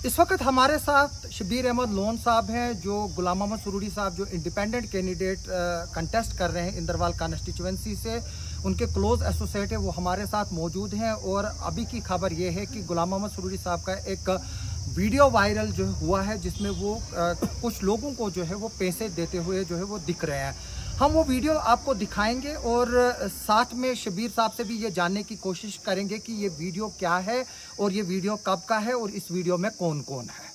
इस वक्त हमारे साथ शबीर अहमद लोन साहब हैं, जो गुलाम मोहम्मद सुरूरी साहब जो इंडिपेंडेंट कैंडिडेट कंटेस्ट कर रहे हैं इंदरवाल कॉन्स्टिट्यूएंसी से, उनके क्लोज एसोसिएट है, वो हमारे साथ मौजूद हैं। और अभी की खबर ये है कि गुलाम मोहम्मद सुरूरी साहब का एक वीडियो वायरल जो हुआ है, जिसमें वो कुछ लोगों को जो है वो पैसे देते हुए जो है वो दिख रहे हैं। हम वो वीडियो आपको दिखाएंगे और साथ में शबीर साहब से भी ये जानने की कोशिश करेंगे कि ये वीडियो क्या है और ये वीडियो कब का है और इस वीडियो में कौन कौन है।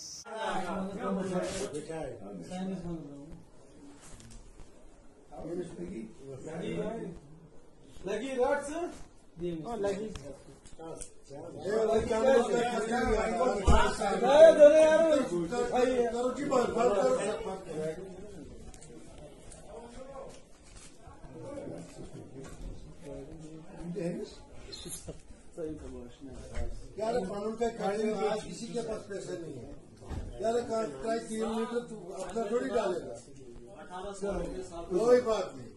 यार कानून का खाने आज किसी के पास पैसे नहीं है यार। 3 लीटर अपना थोड़ी डालेगा, कोई बात नहीं।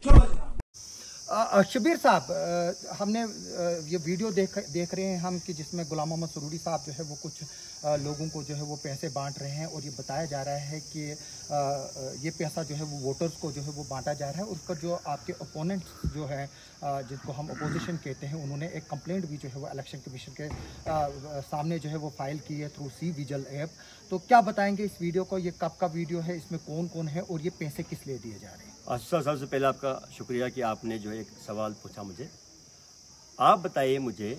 शबीर साहब, हमने ये वीडियो देख रहे हैं हम कि जिसमें गुलाम मोहम्मद सुरूरी साहब जो है वो कुछ लोगों को जो है वो पैसे बांट रहे हैं और ये बताया जा रहा है कि ये पैसा जो है वो वोटर्स को जो है वो बांटा जा रहा है। उसका जो आपके ओपोनेंट जो है, जिनको हम अपोजिशन कहते हैं, उन्होंने एक कंप्लेंट भी जो है वो इलेक्शन कमीशन के सामने जो है वो फाइल की है थ्रू सी विजिल ऐप। तो क्या बताएंगे इस वीडियो को, ये कब का वीडियो है, इसमें कौन कौन है और ये पैसे किस लिए दिए जा रहे हैं? अच्छा, सबसे पहले आपका शुक्रिया कि आपने जो एक सवाल पूछा मुझे। आप बताइए मुझे,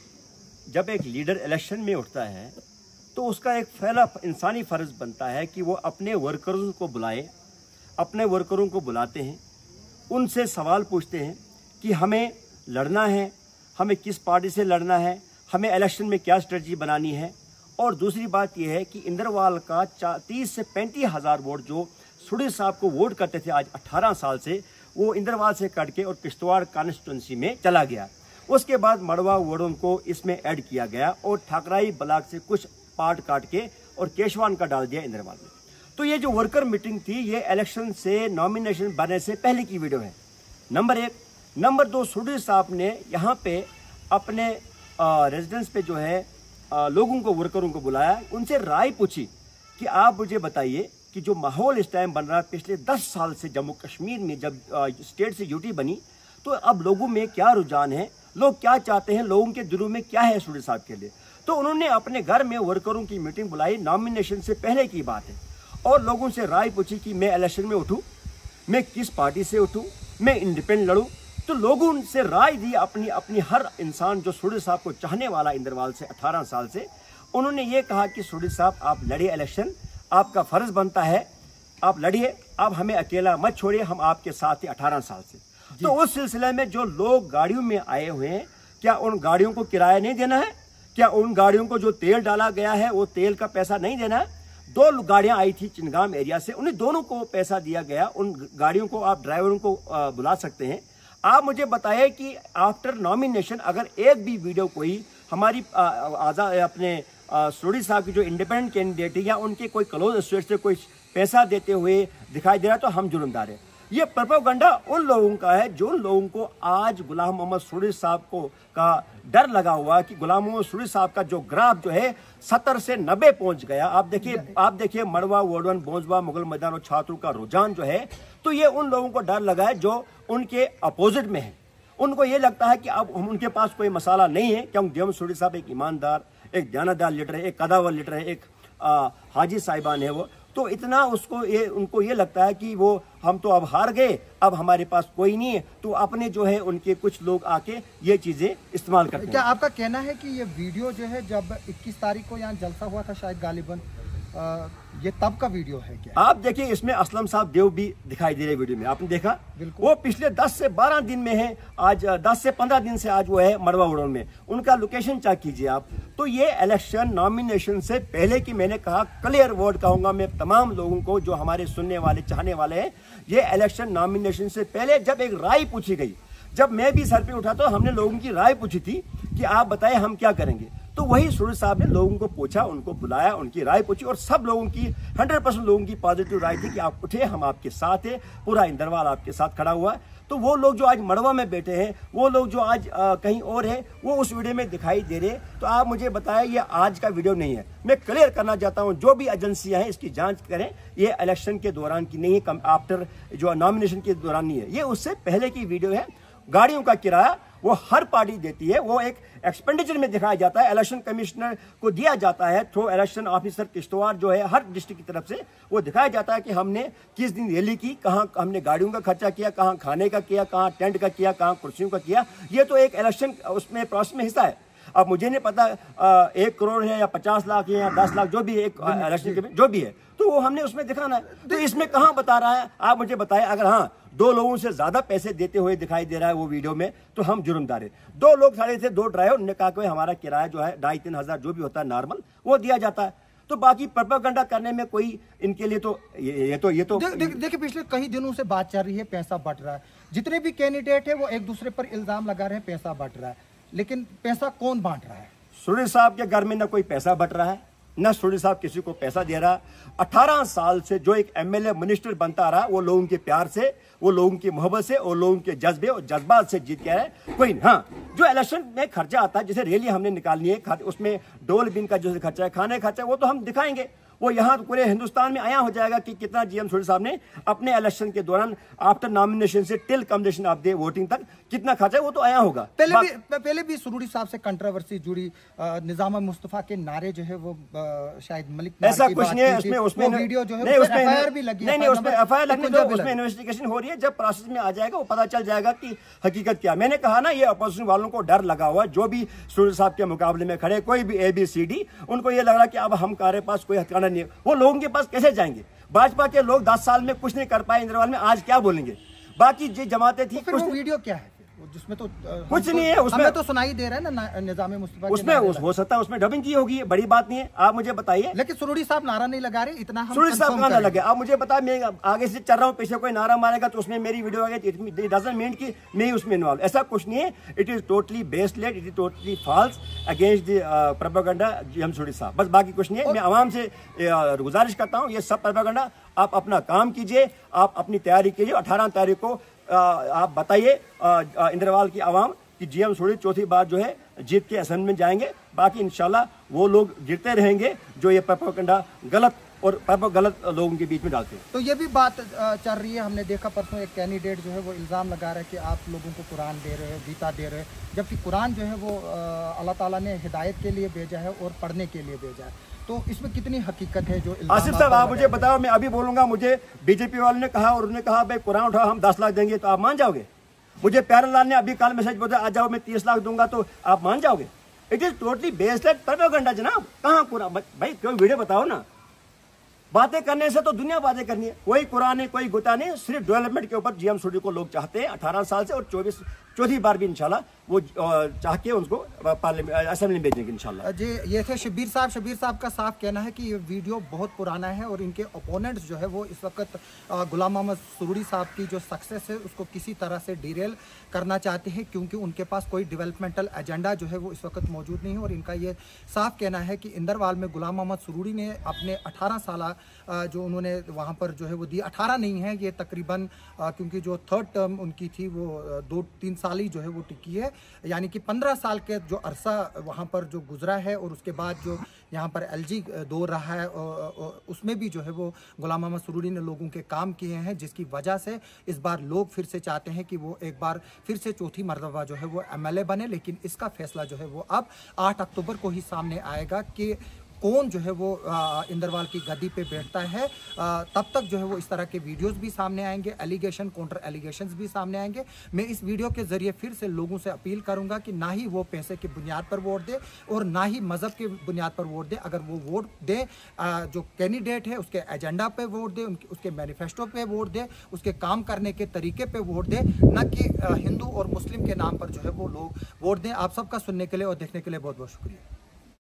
जब एक लीडर इलेक्शन में उठता है तो उसका एक पहला इंसानी फ़र्ज़ बनता है कि वो अपने वर्करों को बुलाए, अपने वर्करों को बुलाते हैं, उनसे सवाल पूछते हैं कि हमें लड़ना है, हमें किस पार्टी से लड़ना है, हमें इलेक्शन में क्या स्ट्रेटजी बनानी है। और दूसरी बात यह है कि इंदरवाल का 30 से 35 हज़ार वोट जो सुरूरी साहब को वोट करते थे आज 18 साल से, वो इंदरवाल से कट के और किश्तवाड़ कॉन्स्टिट्यूंसी में चला गया। उसके बाद मड़वा वार्डों को इसमें ऐड किया गया और ठाकराई ब्लॉक से कुछ पार्ट काट के और केशवान का डाल दिया इंदरवाल में। तो ये जो वर्कर मीटिंग थी, ये इलेक्शन से नॉमिनेशन बनने से पहले की वीडियो है, नंबर 1। नंबर 2, सुरूरी साहब ने यहाँ पे अपने रेजिडेंस पे जो है लोगों को, वर्करों को बुलाया, उनसे राय पूछी कि आप मुझे बताइए कि जो माहौल इस टाइम बन रहा है, पिछले 10 साल से जम्मू कश्मीर में जब स्टेट से यूटी बनी, तो अब लोगों में क्या रुझान है, लोग क्या चाहते हैं, लोगों के दिलों में क्या है सुरूरी साहब के लिए। तो उन्होंने अपने घर में वर्करों की मीटिंग बुलाई, नॉमिनेशन से पहले की बात है, और लोगों से राय पूछी कि मैं इलेक्शन में उठूं, मैं किस पार्टी से उठूं, मैं इंडिपेंडेंट लड़ूं। तो लोगों से राय दी अपनी अपनी, हर इंसान जो सुरूरी साहब को चाहने वाला इंदरवाल से 18 साल से, उन्होंने ये कहा कि सुरूरी साहब आप लड़िए इलेक्शन, आपका फर्ज बनता है, आप लड़िए, आप हमें अकेला मत छोड़िए, हम आपके साथ ही 18 साल से। तो उस सिलसिले में जो लोग गाड़ियों में आए हुए हैं, क्या उन गाड़ियों को किराया नहीं देना है? क्या उन गाड़ियों को जो तेल डाला गया है वो तेल का पैसा नहीं देना है? 2 गाड़ियां आई थी चिनगाम एरिया से, उन्हें दोनों को पैसा दिया गया। उन गाड़ियों को आप ड्राइवरों को बुला सकते हैं। आप मुझे बताइए कि आफ्टर नॉमिनेशन अगर एक भी वीडियो कोई हमारी अपने सुरूरी साहब की जो इंडिपेंडेंट कैंडिडेट है या उनके कोई क्लोज एसोसिएट से कोई पैसा देते हुए दिखाई दे रहा है, तो हम जुर्मदार है। ये प्रोपेगेंडा उन लोगों का है जो लोगों को आज गुलाम मोहम्मद सुरूरी साहब को का डर लगा हुआ कि गुलाम मोहम्मद सुरूरी साहब का जो ग्राफ जो है 70 से 90 पहुंच गया। आप देखिए मड़वा, वार्ड 1, बोंजवा, मुगल मैदान और छात्रों का रुझान जो है, तो ये उन लोगों को डर लगा है जो उनके अपोजिट में है। उनको ये लगता है कि अब उनके पास कोई मसाला नहीं है, क्योंकि मोहम्मद सुरूरी साहब एक ईमानदार, एक दयानतदार लीडर है, एक कदावर लीडर है, एक हाजी साहिबान है वो। तो इतना उनको ये लगता है कि वो हम तो अब हार गए, अब हमारे पास कोई नहीं है। तो अपने जो है उनके कुछ लोग आके ये चीजें इस्तेमाल करते हैं। क्या आपका कहना है कि ये वीडियो जो है जब 21 तारीख को यहाँ जलसा हुआ था शायद गालिबन, ये तब का वीडियो है क्या? आप देखिए, इसमें असलम साहब देव भी दिखाई दे रहे वीडियो में, आपने देखा? वो पिछले 10 से 12 दिन में है, आज 10 से 15 दिन से आज वो है मड़वा उड़न में। उनका लोकेशन चेक कीजिए आप। तो ये इलेक्शन नॉमिनेशन से पहले की, मैंने कहा क्लियर वर्ड कहूंगा मैं तमाम लोगों को जो हमारे सुनने वाले, चाहने वाले हैं, ये इलेक्शन नॉमिनेशन से पहले जब एक राय पूछी गई, जब मैं भी सर पे उठा तो हमने लोगों की राय पूछी थी कि आप बताएं हम क्या करेंगे। तो वही सुरूरी साहब ने लोगों को पूछा, उनको बुलाया, उनकी राय पूछी और सब लोगों की 100% लोगों की पॉजिटिव राय थी कि आप उठे, हम आपके साथ हैं, पूरा इंदरवाल आपके साथ खड़ा हुआ है। तो वो लोग जो आज मड़वा में बैठे हैं, वो लोग जो आज कहीं और हैं, वो उस वीडियो में दिखाई दे रहे हैं। तो आप मुझे बताएं, ये आज का वीडियो नहीं है। मैं क्लियर करना चाहता हूं, जो भी एजेंसियां हैं इसकी जांच करें, ये इलेक्शन के दौरान की नहीं है, आफ्टर जो नॉमिनेशन के दौरान नहीं है, ये उससे पहले की वीडियो है। गाड़ियों का किराया वो हर पार्टी देती है, वो एक एक्सपेंडिचर में दिखाया जाता है, इलेक्शन कमिश्नर को दिया जाता है थ्रू इलेक्शन ऑफिसर किश्तवाड़ जो है हर डिस्ट्रिक्ट की तरफ से, वो दिखाया जाता है कि हमने किस दिन रैली की, कहाँ हमने गाड़ियों का खर्चा किया, कहाँ खाने का किया, कहाँ टेंट का किया, कहाँ कुर्सियों का किया। ये तो एक इलेक्शन उसमें प्रोसेस में हिस्सा है। अब मुझे नहीं पता 1 करोड़ है या 50 लाख है या 10 लाख, जो भी एक इलेक्शन के जो भी है, तो वो हमने उसमें दिखाना है। तो इसमें कहाँ बता रहा है, आप मुझे बताएं। अगर हाँ 2 लोगों से ज्यादा पैसे देते हुए दिखाई दे रहा है वो वीडियो में, तो हम जुर्मदार है। 2 लोग खड़े थे, 2 ड्राइवर, उन्होंने कहा कि हमारा किराया जो है 2,500-3 हज़ार जो भी होता है नॉर्मल, वो दिया जाता है। तो बाकी प्रोपेगेंडा करने में कोई इनके लिए तो ये तो देखिए पिछले कई दिनों से बात चल रही है, पैसा बट रहा है। जितने भी कैंडिडेट है वो एक दूसरे पर इल्जाम लगा रहे हैं पैसा बट रहा है, लेकिन पैसा कौन बांट रहा है? सुरूरी साहब के घर में ना कोई पैसा बट रहा है, न सुरूरी साहब किसी को पैसा दे रहा। 18 साल से जो एक एमएलए मिनिस्टर बनता रहा, वो लोगों के प्यार से, वो लोगों की मोहब्बत से और लोगों के जज्बे और जज्बात से जीत गया है। कोई हाँ, जो इलेक्शन में खर्चा आता है, जैसे रैली हमने निकालनी है, उसमें डोल बिन का जो खर्चा है, खाने का खर्चा, वो तो हम दिखाएंगे। वो यहाँ पूरे हिंदुस्तान में आया हो जाएगा कि कितना जीएम सुरूरी साहब ने अपने इलेक्शन के दौरान आफ्टर नॉमिनेशन से till communication of the voting तक कितना खर्चा है, वो तो आया होगा। पहले भी सुरूरी साहब से कंट्रोवर्सी जुड़ी, निजाम मुस्तफा के नारे जो है वो शायद मलिक, ऐसा कुछ नहीं है उसमें वीडियो जो है उसमें एफआईआर भी लगी, नहीं उसमें एफआईआर लगने दो, उसमें इन्वेस्टिगेशन हो रही है। जब प्रोसेस में आ जाएगा वो पता चल जाएगा कि हकीकत क्या। मैंने कहा ना, ये अपोजिशन वालों को डर लगा हुआ, जो भी सुरूरी साहब के मुकाबले में खड़े, कोई भी ABCD, उनको ये लग रहा कि अब हमारे पास कोई हथियार नहीं है। वो लोगों के पास कैसे जाएंगे? भाजपा के लोग 10 साल में कुछ नहीं कर पाए इंदरवाल में, आज क्या बोलेंगे? बाकी जो जमातें थी, तो वो वीडियो क्या है जिसमें तो कुछ नहीं है, उसमें तो सुनाई दे रहा है ना निजाम मुस्तफा, उसमें हो सकता है उसमें डबिंग की होगी, बड़ी बात नहीं है। आप मुझे बताइए। लेकिन सुरूरी साहब नारा नहीं लगा रहे, इतना हम सुरूरी साहब नारा लगे। आप मुझे बताइए, मैं आगे से चल रहा हूँ, पीछे कोई नारा मारेगा तो उसमें मेरी वीडियो आ गई, इट डजंट मीन कि मैं उसमें इन्वॉल्व, ऐसा कुछ नहीं है। It is totally baseless, it is totally false against the propaganda GM Suroori Sahab, बस बाकी कुछ नहीं है। मैं आवाम से गुजारिश करता हूँ, ये सब प्रोपेगेंडा, आप अपना काम कीजिए, आप अपनी तैयारी कीजिए। 18 तारीख को आप बताइए इंदरवाल की आवाम कि जीएम सुरूरी चौथी बार जो है जीत के असेंबली में जाएंगे। बाकी इंशाल्लाह वो लोग गिरते रहेंगे जो ये प्रोपेगेंडा गलत लोगों के बीच में डालते हैं। तो ये भी बात चल रही है, हमने देखा परसों एक कैंडिडेट जो है वो इल्ज़ाम लगा रहा है कि आप लोगों को कुरान दे रहे हो, गीता दे रहे हो, जबकि कुरान जो है वो अल्लाह ताला ने हिदायत के लिए भेजा है और पढ़ने के लिए भेजा है। तो इसमें कितनी हकीकत है? जो आसिफ साहब आप मुझे बताओ, मैं अभी बोलूंगा, मुझे बीजेपी वाले ने कहा और उन्होंने कहा भाई कुरान उठाओ, हम 10 लाख देंगे, तो आप मान जाओगे? मुझे प्यारेलाल ने अभी कल मैसेज बोला, आ जाओ मैं 30 लाख दूंगा, तो आप मान जाओगे? It is totally based propaganda जनाब। कहाँ कुरान? भाई क्यों वीडियो बताओ ना। बातें करने से तो दुनिया बातें करनी है, कोई कुरान नहीं, कोई गुता नहीं, सिर्फ डेवलपमेंट के ऊपर जीएम सुरूरी को लोग चाहते हैं 18 साल से, और 24 बार भी इंशाल्लाह वो चाह के उनको पार्लियामेंट असेंबली में भेजेंगे इंशाल्लाह। जी, ये थे शब्बीर साहब का साफ कहना है कि ये वीडियो बहुत पुराना है और इनके ओपोनेंट्स जो है वो इस वक्त गुलाम मोहम्मद सुरूरी साहब की जो सक्सेस है उसको किसी तरह से डिरेल करना चाहते हैं, क्योंकि उनके पास कोई डेवलपमेंटल एजेंडा जो है वो इस वक्त मौजूद नहीं है। और इनका ये साफ कहना है कि इंदरवाल में गुलाम मोहम्मद सुरूरी ने अपने 18 साल जो उन्होंने वहाँ पर जो है वो दी, 18 नहीं है ये तकरीबन, क्योंकि जो 3rd टर्म उनकी थी वो 2-3 साल ही जो है वो टिकी है, यानी कि 15 साल के जो अरसा वहाँ पर जो गुजरा है। और उसके बाद जो यहाँ पर LG दौर रहा है उसमें भी जो है वो गुलाम मोहम्मद सुरूरी ने लोगों के काम किए हैं, जिसकी वजह से इस बार लोग फिर से चाहते हैं कि वो एक बार फिर से चौथी मरतबा जो है वो MLA बने। लेकिन इसका फैसला जो है वो अब 8 अक्टूबर को ही सामने आएगा कि कौन जो है वो इंदरवाल की गद्दी पे बैठता है। तब तक जो है वो इस तरह के वीडियोस भी सामने आएंगे, एलिगेशन काउंटर एलिगेशंस भी सामने आएंगे। मैं इस वीडियो के जरिए फिर से लोगों से अपील करूंगा कि ना ही वो पैसे की बुनियाद पर वोट दे और ना ही मज़हब की बुनियाद पर वोट दे। अगर वो वोट दे जो कैंडिडेट है उसके एजेंडा पे वोट दे, उसके मैनिफेस्टो पे वोट दे, उसके काम करने के तरीके पे वोट दे, न कि हिंदू और मुस्लिम के नाम पर जो है वो लोग वोट दें। आप सबका सुनने के लिए और देखने के लिए बहुत बहुत शुक्रिया।